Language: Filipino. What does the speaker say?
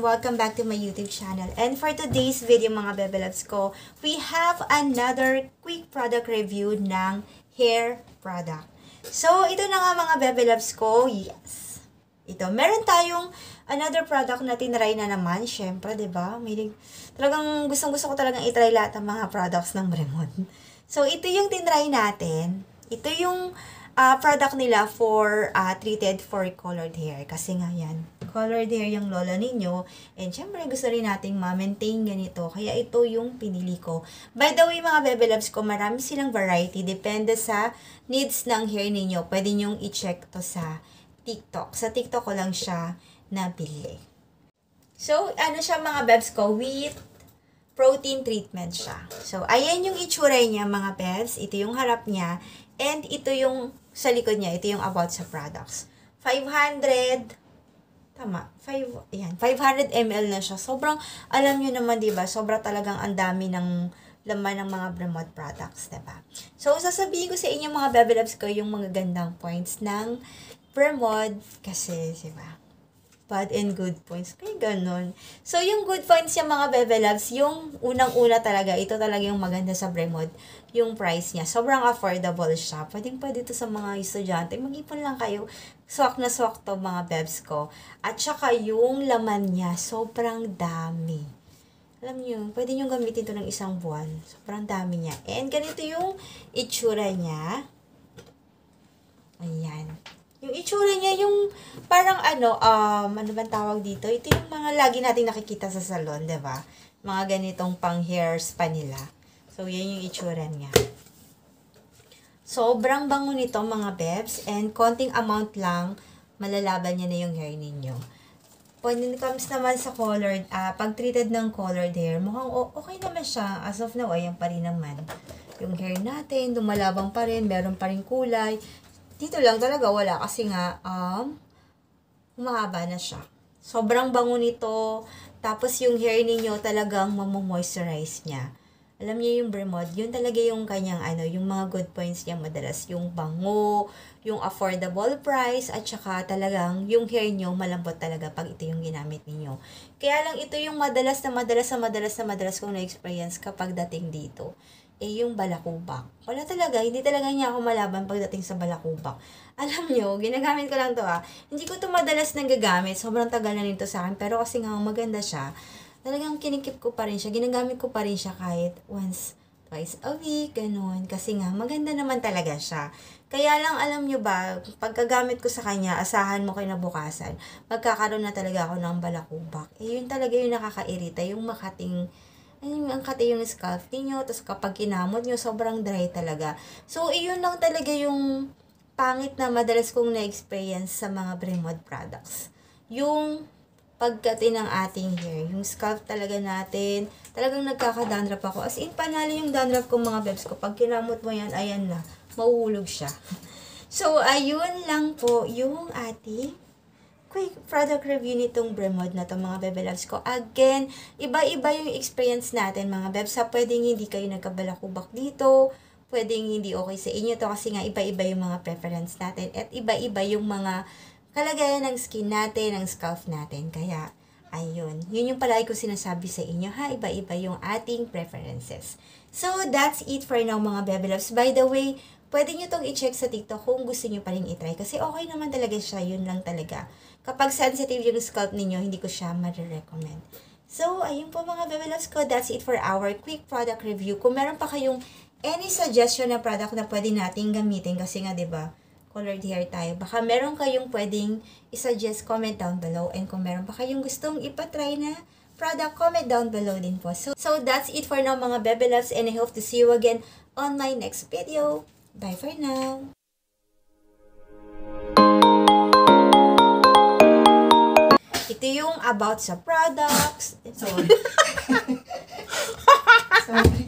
welcome back to my YouTube channel. And for today's video mga Bebe Loves ko, we have another quick product review ng hair product. So, ito na nga mga Bebe Loves ko, yes. Ito, meron tayong another product na tinry na naman, syempre, diba? Talagang gustong-gusto ko talagang itry lahat ng mga products ng Bremond. So, ito yung tinry natin. Ito yung product nila for treated for colored hair. Kasi nga yan, colored hair yung lola ninyo. And syempre, gusto rin nating ma-maintain ganito. Kaya ito yung pinili ko. By the way, mga Bebe Loves ko, marami silang variety. Depende sa needs ng hair ninyo. Pwede nyong i-check to sa TikTok. Sa TikTok ko lang siya nabili. So, ano siya mga Bebs ko? With protein treatment siya. So, ayan yung itsura niya mga Bebs. Ito yung harap niya. And ito yung sa likod niya. Ito yung about sa products. 500 ml na siya. Sobrang, alam nyo naman, diba? Sobra talagang ang dami ng laman ng mga Bremond products, diba? So, sasabihin ko sa inyo mga Bebe Loves ko yung mga gandang points ng Bremond kasi, diba? Bad and good points. Kaya ganun. So, yung good points yung mga Bebe Loves, yung unang-una talaga, ito talaga yung maganda sa Bremond, yung price niya. Sobrang affordable siya. Pwede ito sa mga estudyante. Mag-ipon lang kayo. Swak na swak to mga Bebs ko. At saka yung laman niya, sobrang dami. Alam niyo, pwede nyo gamitin ito ng isang buwan. Sobrang dami niya. And ganito yung itsura niya. Ayan. Yung itsura niya, yung parang ano bang tawag dito? Ito yung mga lagi nating nakikita sa salon, diba? Mga ganitong pang hair spa nila. So, yan yung itsura niya. Sobrang bango nito mga Bebs. And konting amount lang, malalaban niya na yung hair ninyo. When it comes naman sa colored, pag treated ng colored hair, mukhang okay naman siya. As of now, ayan pa rin naman. Yung hair natin, lumalabang pa rin, meron pa rin kulay. Dito lang talaga wala kasi nga humahaba na siya. Sobrang bango nito. Tapos yung hair ninyo talagang mamomoisturize niya. Alam niyo yung Bremond, yun talaga yung kanyang yung mga good points niya madalas. Yung bango, yung affordable price, at saka talagang yung hair niyo malambot talaga pag ito yung ginamit niyo. Kaya lang ito yung madalas kong na-experience kapag dating dito. Yung balakubak. Wala talaga, hindi talaga niya ako malaban pagdating sa balakubak. Alam nyo, ginagamit ko lang to Hindi ko to madalas nagagamit. Sobrang tagal na nito sa akin. Pero kasi nga maganda siya, talagang kinikip ko pa rin siya. Ginagamit ko pa rin siya kahit once, twice a week, ganun. Kasi nga, maganda naman talaga siya. Kaya lang, alam nyo ba, pagkagamit ko sa kanya, asahan mo kinabukasan, magkakaroon na talaga ako ng balakubak. Yun talaga yung nakakairita, yung makating, ang kati yung scalp niyo, tapos kapag kinamot nyo, sobrang dry talaga. So, iyon lang talaga yung pangit na madalas kong na-experience sa mga Bremond products. Yung pagkati ng ating hair, yung scalp talaga natin, talagang nagkaka-dandruff ako. As in, panalo yung dandruff ko mga Bebs ko. Pag kinamot mo yan, ayan na, mahuhulog siya. So, ayun lang po yung ating quick product review nitong Bremond na to mga Bebe Loves ko. Again, iba-iba yung experience natin mga Bebs. Pwedeng hindi kayo nagkabalakubak dito. Pwedeng hindi okay sa inyo to kasi nga iba-iba yung mga preference natin. At iba-iba yung mga kalagayan ng skin natin, ng scalp natin. Kaya, ayun. Yun yung palagi ko sinasabi sa inyo ha. Iba-iba yung ating preferences. So, that's it for now mga Bebe Loves. By the way, pwede nyo tong i-check sa TikTok kung gusto nyo pa rin i-try. Kasi okay naman talaga siya. Yun lang talaga. Kapag sensitive yung scalp ninyo, hindi ko siya ma-recommend. So, ayun po mga Bebe Loves ko. That's it for our quick product review. Kung meron pa kayong any suggestion na product na pwede nating gamitin, kasi nga, diba, colored hair tayo. Baka meron kayong pwedeng isuggest, comment down below. And kung meron pa kayong gustong ipatry na product, comment down below din po. So that's it for now mga Bebe Loves. And I hope to see you again on my next video. Bye for now. Ito yung about sa products. Sorry. Sorry.